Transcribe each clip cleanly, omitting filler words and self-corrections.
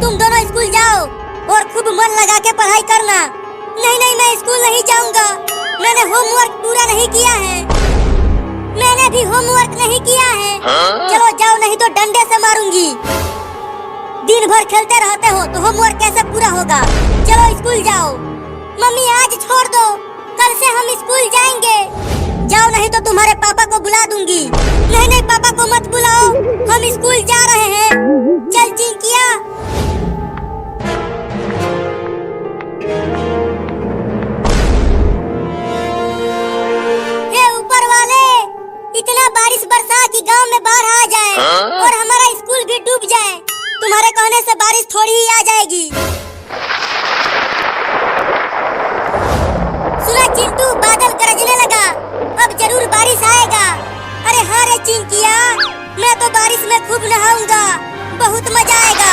तुम दोनों स्कूल जाओ और खूब मन लगा के पढ़ाई करना। नहीं नहीं, मैं स्कूल नहीं जाऊंगा। मैंने होमवर्क पूरा नहीं किया है। मैंने भी होमवर्क नहीं किया है। चलो जाओ, नहीं तो डंडे से मारूंगी। दिन भर खेलते रहते हो तो होमवर्क कैसे पूरा होगा। चलो स्कूल जाओ। मम्मी आज छोड़ दो, कल से हम स्कूल जाएंगे। जाओ, नहीं तो तुम्हारे पापा को बुला दूंगी। नहीं नहीं, पापा को मत बुलाओ, हम स्कूल जा रहे हैं। चल चिंकिया। हे ऊपर वाले, इतना बारिश बरसा कि गांव में बाढ़ आ जाए और हमारा स्कूल भी डूब जाए। तुम्हारे कहने से बारिश थोड़ी ही आ जाएगी। सुना चिंटू, बादल गरजने लगा, अब जरूर बारिश आएगा। अरे हाँ रे चिंकिया, मैं तो बारिश में खूब नहाऊंगा, बहुत मजा आएगा।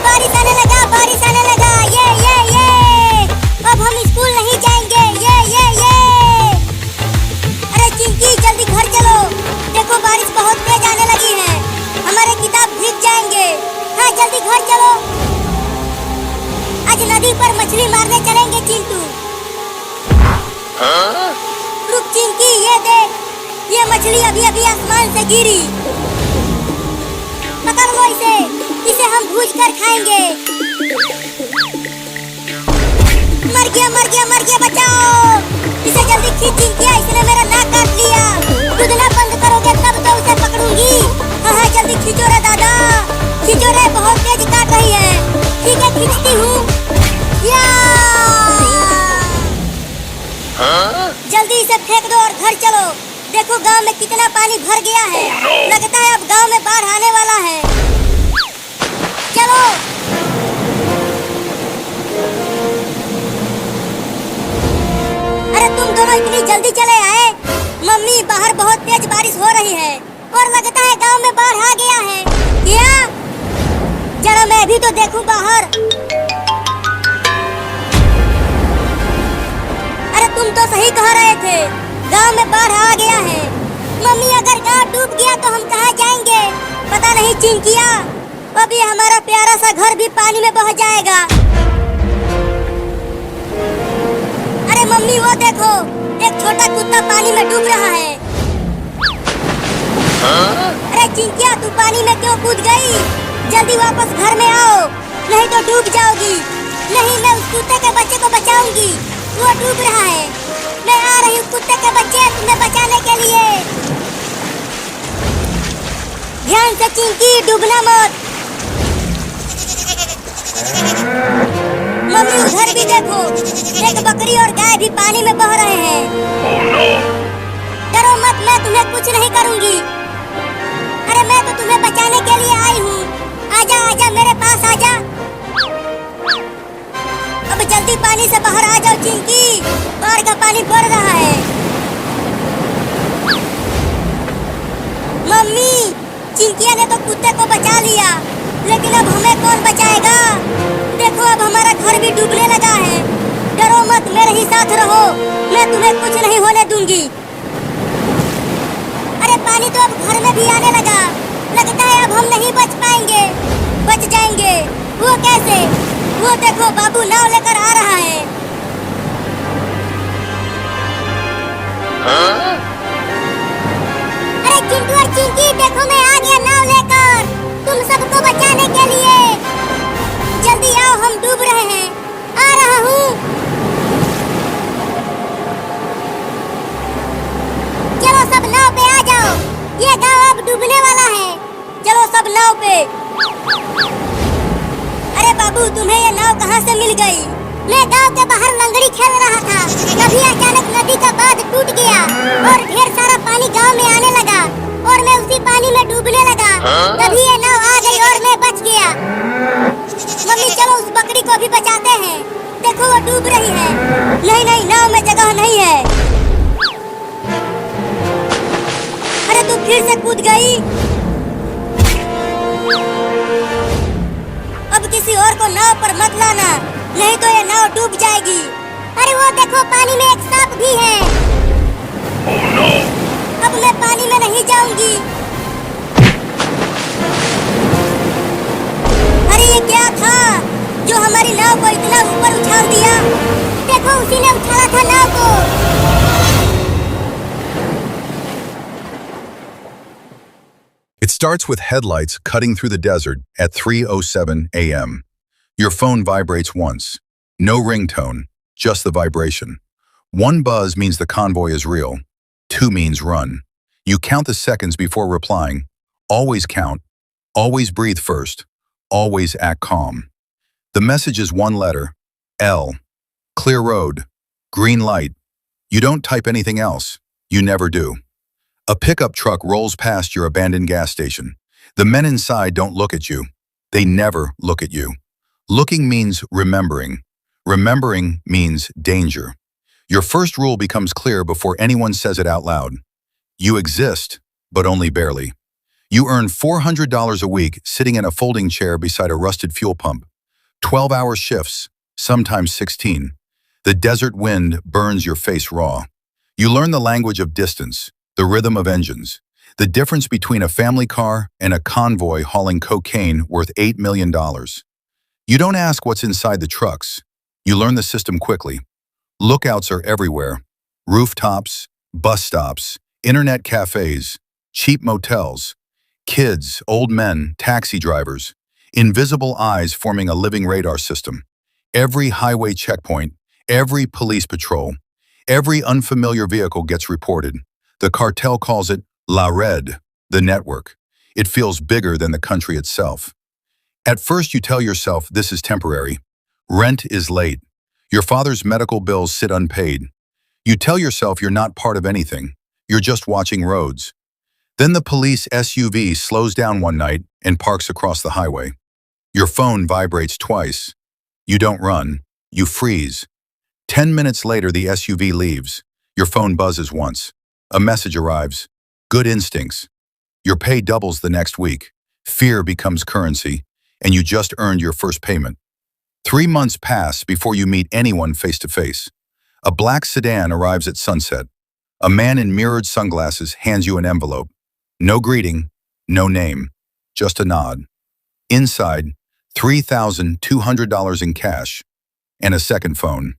बारिश आने लगा, बारिश आने लगा। ये अब हम स्कूल नहीं जाएंगे। ये अरे चिंकी, जल्दी घर चलो, देखो बारिश बहुत तेज आने लगी है, हमारे किताब भीग जाएंगे। हाँ जल्दी घर चलो। आज नदी पर मछली मारने चलेंगे चिंटू। रुक चिंकी, ये देख, ये मछली अभी अभी आसमान से गिरी। पकड़ लो इसे, इसे हम भूज कर खाएंगे। मर गया मर गया मर गया, बचाओ इसे, जल्दी खींच चिंकिया, इसने मेरा नाक काट लिया। कूदना बंद करोगे तब तो उसे पकड़ूंगी। हाँ जल्दी खींचो रे दादा, खींचो रे, बहुत तेज काट रही है। ठीक है खींचती हूँ। जल्दी इसे फेंक दो और घर चलो। देखो गांव में कितना पानी भर गया है। लगता है अब गांव में बाढ़ आने वाला है। चलो। अरे तुम दोनों इतनी जल्दी चले आए। मम्मी, बाहर बहुत तेज बारिश हो रही है और लगता है गांव में बाढ़ आ गया है। क्या? जरा मैं भी तो देखूं बाहर। तुम तो सही कह रहे थे, गांव में बाढ़ आ गया है। मम्मी, अगर गांव डूब गया तो हम कहाँ जाएंगे? पता नहीं चिंकिया, अभी हमारा प्यारा सा घर भी पानी में बह जाएगा। अरे मम्मी, वो देखो, एक छोटा कुत्ता पानी में डूब रहा है। अरे चिंकिया, तू पानी में क्यों कूद गई? जल्दी वापस घर में आओ, नहीं तो डूब जाओगी। नहीं, मैं उस कुत्ते के बच्चे को बचाऊंगी, वो डूब रहा है। मैं आ रही हूँ कुत्ते के बच्चे, तुम्हें बचाने के लिए। ध्यान से चिंकी, डूबना मत। मम्मी, उधर भी देखो, एक बकरी और गाय भी पानी में बह रहे हैं। डरो मत, मैं तुम्हें कुछ नहीं करूँगी। अरे मैं तो तुम्हें बचाने के लिए आई हूँ। आजा आजा, मेरे पास आजा। अब जल्दी पानी से बाहर आ जाओ चिंकी, बाढ़ का पानी बढ़ रहा है। मम्मी, चिंकिया ने तो कुत्ते को बचा लिया, लेकिन अब हमें कौन बचाएगा? देखो अब हमारा घर भी डूबने लगा है। डरो मत, मेरे ही साथ रहो, मैं तुम्हें कुछ नहीं होने दूंगी। अरे पानी तो अब घर में भी आने लगा, लगता है अब हम नहीं बच पाएंगे। बच जाएंगे, वो कैसे? वो देखो, बाबू नाव लेकर आ रहा है। अरे चिंटू और चिंकी, देखो मैं आ गया नाव लेकर, तुम सबको बचाने के लिए। जल्दी आओ, हम डूब रहे हैं। आ रहा हूँ। चलो सब नाव पे आ जाओ, ये गांव अब डूबने वाला है। चलो सब नाव पे। अरे बाबू, तुम्हें ये नाव कहाँ से मिल गई? मैं गांव के बाहर लंगड़ी खेल रहा था, तभी अचानक नदी का बांध टूट गया और ढेर सारा पानी गांव में आने लगा और मैं उसी पानी में डूबने लगा। तभी ये नाव आ गई और मैं बच गया। मम्मी, चलो उस बकरी को भी बचाते हैं, देखो वो डूब रही है। नहीं नहीं, नाव में जगह नहीं है। अरे तू फिर से कूद गई। अब किसी और को नाव पर मत लाना, नहीं तो ये नाव डूब जाएगी। अरे वो देखो, पानी में एक सांप भी है। अब मैं पानी में नहीं जाऊंगी। हमारी नाव को इतना ऊपर उछाल दिया। देखो उसी ने उछाला था नाव को। It starts with headlights cutting through the desert at 3:07 a.m. Your phone vibrates once. No ringtone, just the vibration. One buzz means the convoy is real. Two means run. You count the seconds before replying. Always count. Always breathe first. Always act calm. The message is one letter. L. Clear road. Green light. You don't type anything else. You never do. A pickup truck rolls past your abandoned gas station. The men inside don't look at you. They never look at you. Looking means remembering. Remembering means danger. Your first rule becomes clear before anyone says it out loud. You exist, but only barely. You earn $400 a week sitting in a folding chair beside a rusted fuel pump. 12-hour shifts, sometimes 16. The desert wind burns your face raw. You learn the language of distance, the rhythm of engines, the difference between a family car and a convoy hauling cocaine worth $8 million. You don't ask what's inside the trucks. You learn the system quickly. Lookouts are everywhere. Rooftops, bus stops, internet cafes, cheap motels, kids, old men, taxi drivers, invisible eyes forming a living radar system. Every highway checkpoint, every police patrol, every unfamiliar vehicle gets reported. The cartel calls it La Red, the network. It feels bigger than the country itself. At first you tell yourself this is temporary. Rent is late. Your father's medical bills sit unpaid. You tell yourself you're not part of anything. You're just watching roads. Then the police SUV slows down one night and parks across the highway. Your phone vibrates twice. You don't run. You freeze. 10 minutes later, the SUV leaves. Your phone buzzes once. A message arrives. Good instincts. Your pay doubles the next week. Fear becomes currency, and you just earned your first payment. 3 months pass before you meet anyone face to face. A black sedan arrives at sunset. A man in mirrored sunglasses hands you an envelope. No greeting, no name, just a nod. Inside, $3,200 in cash and a second phone.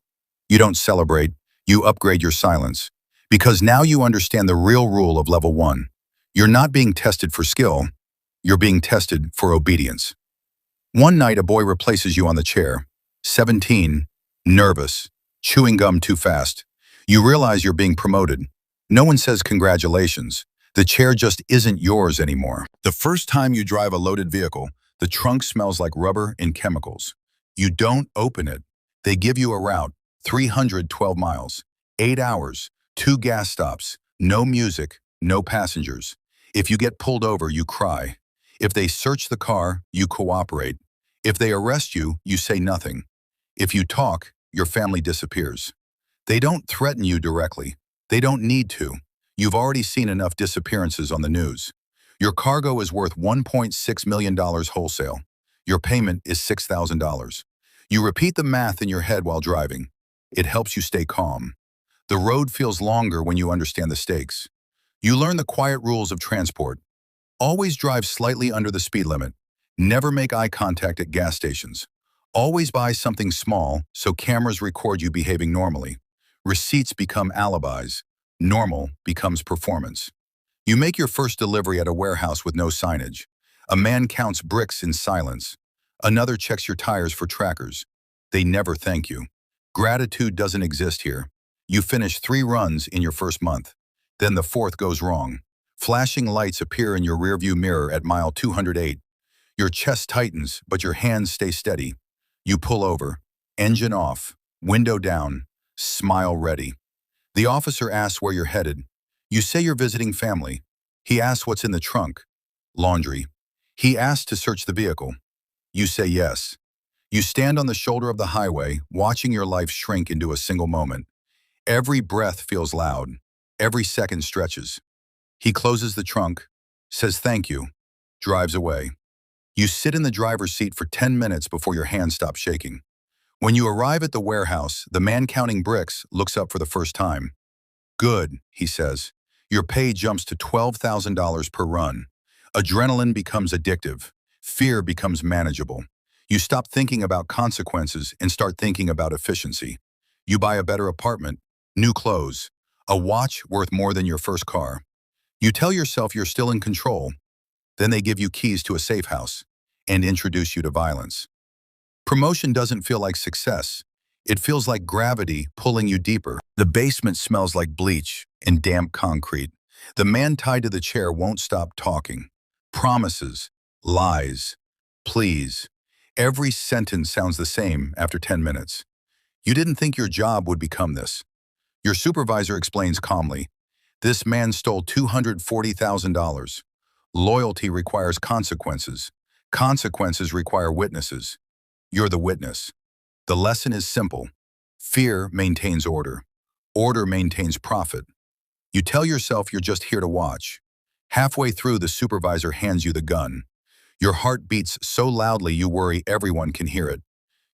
You don't celebrate, you upgrade your silence. Because now you understand the real rule of level 1. You're not being tested for skill, you're being tested for obedience. One night a boy replaces you on the chair. 17, nervous, chewing gum too fast. You realize you're being promoted. No one says congratulations. The chair just isn't yours anymore. The first time you drive a loaded vehicle, the trunk smells like rubber and chemicals. You don't open it. They give you a route, 312 miles, 8 hours, 2 gas stops, no music, no passengers. If you get pulled over, you cry. If they search the car, you cooperate. If they arrest you, you say nothing. If you talk, your family disappears. They don't threaten you directly. They don't need to. You've already seen enough disappearances on the news. Your cargo is worth $1.6 million wholesale. Your payment is $6,000. You repeat the math in your head while driving. It helps you stay calm. The road feels longer when you understand the stakes. You learn the quiet rules of transport. Always drive slightly under the speed limit. Never make eye contact at gas stations. Always buy something small so cameras record you behaving normally. Receipts become alibis. Normal becomes performance. You make your first delivery at a warehouse with no signage. A man counts bricks in silence. Another checks your tires for trackers. They never thank you. Gratitude doesn't exist here. You finish 3 runs in your first month. Then the 4th goes wrong. Flashing lights appear in your rearview mirror at mile 208. Your chest tightens, but your hands stay steady. You pull over. Engine off. Window down. Smile ready. The officer asks where you're headed. You say you're visiting family. He asks what's in the trunk. Laundry. He asks to search the vehicle. You say yes. You stand on the shoulder of the highway, watching your life shrink into a single moment. Every breath feels loud. Every second stretches. He closes the trunk, says thank you, drives away. You sit in the driver's seat for 10 minutes before your hands stop shaking. When you arrive at the warehouse, the man counting bricks looks up for the first time. Good, he says. Your pay jumps to $12,000 per run. Adrenaline becomes addictive. Fear becomes manageable. You stop thinking about consequences and start thinking about efficiency. You buy a better apartment, new clothes, a watch worth more than your first car. You tell yourself you're still in control. Then they give you keys to a safe house and introduce you to violence. Promotion doesn't feel like success. It feels like gravity pulling you deeper. The basement smells like bleach and damp concrete. The man tied to the chair won't stop talking. Promises, lies, please. Every sentence sounds the same after 10 minutes. You didn't think your job would become this. Your supervisor explains calmly, "This man stole $240,000. Loyalty requires consequences. Consequences require witnesses. You're the witness." The lesson is simple. Fear maintains order. Order maintains profit. You tell yourself you're just here to watch. Halfway through, the supervisor hands you the gun. Your heart beats so loudly you worry everyone can hear it.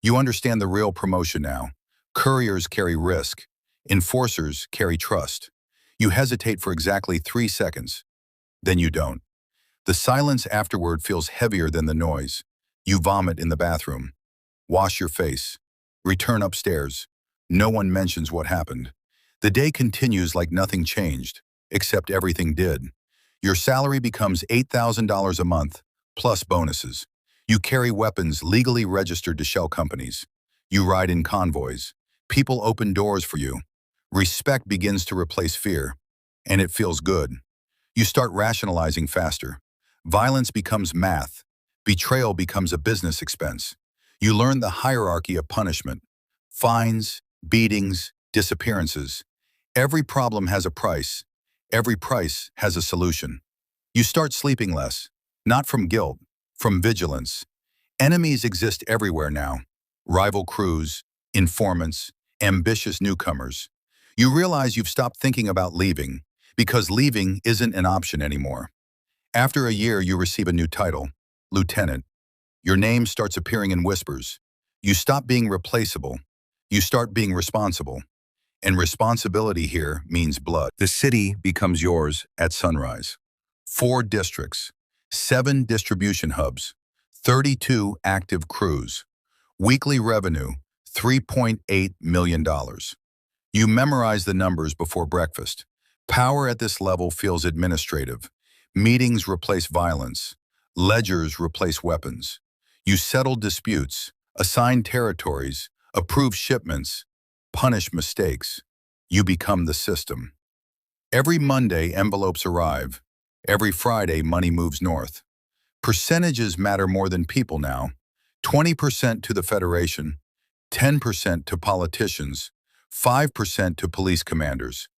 You understand the real promotion now. Couriers carry risk. Enforcers carry trust. You hesitate for exactly 3 seconds. Then you don't. The silence afterward feels heavier than the noise. You vomit in the bathroom. Wash your face. Return upstairs. No one mentions what happened. The day continues like nothing changed, except everything did. Your salary becomes $8,000 a month, plus bonuses. You carry weapons legally registered to shell companies. You ride in convoys. People open doors for you. Respect begins to replace fear, and it feels good. You start rationalizing faster. Violence becomes math. Betrayal becomes a business expense. You learn the hierarchy of punishment. Fines, beatings, disappearances. Every problem has a price. Every price has a solution. You start sleeping less, not from guilt, from vigilance. Enemies exist everywhere now. Rival crews, informants, ambitious newcomers. You realize you've stopped thinking about leaving, because leaving isn't an option anymore. After a year, you receive a new title, Lieutenant. Your name starts appearing in whispers. You stop being replaceable. You start being responsible. And responsibility here means blood. The city becomes yours at sunrise. 4 districts, 7 distribution hubs, 32 active crews. Weekly revenue, $3.8 million. You memorize the numbers before breakfast. Power at this level feels administrative. Meetings replace violence. Ledgers replace weapons. You settle disputes, assign territories, approve shipments, punish mistakes. You become the system. Every Monday, envelopes arrive. Every Friday, money moves north. Percentages matter more than people now. 20% to the Federation, 10% to politicians, 5% to police commanders.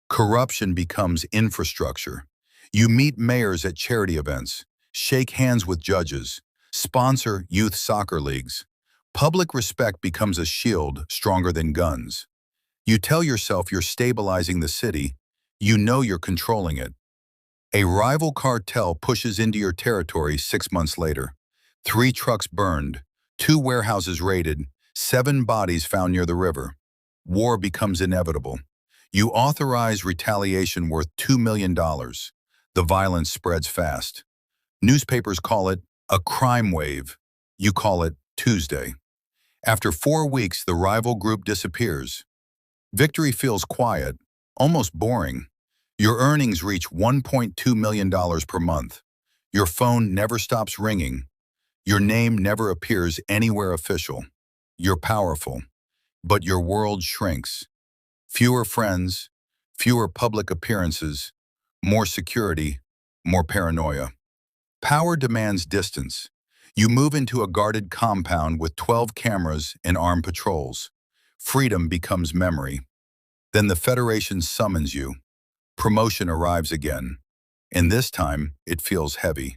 Corruption becomes infrastructure. You meet mayors at charity events, shake hands with judges, sponsor youth soccer leagues. Public respect becomes a shield stronger than guns. You tell yourself you're stabilizing the city. You know you're controlling it. A rival cartel pushes into your territory 6 months later. 3 trucks burned, 2 warehouses raided, 7 bodies found near the river. War becomes inevitable. You authorize retaliation worth $2 million. The violence spreads fast. Newspapers call it a crime wave. You call it Tuesday. After 4 weeks, the rival group disappears. Victory feels quiet, almost boring. Your earnings reach $1.2 million per month. Your phone never stops ringing. Your name never appears anywhere official. You're powerful, but your world shrinks. Fewer friends, fewer public appearances, more security, more paranoia. Power demands distance. You move into a guarded compound with 12 cameras and armed patrols. Freedom becomes memory. Then the Federation summons you. Promotion arrives again, and this time it feels heavy.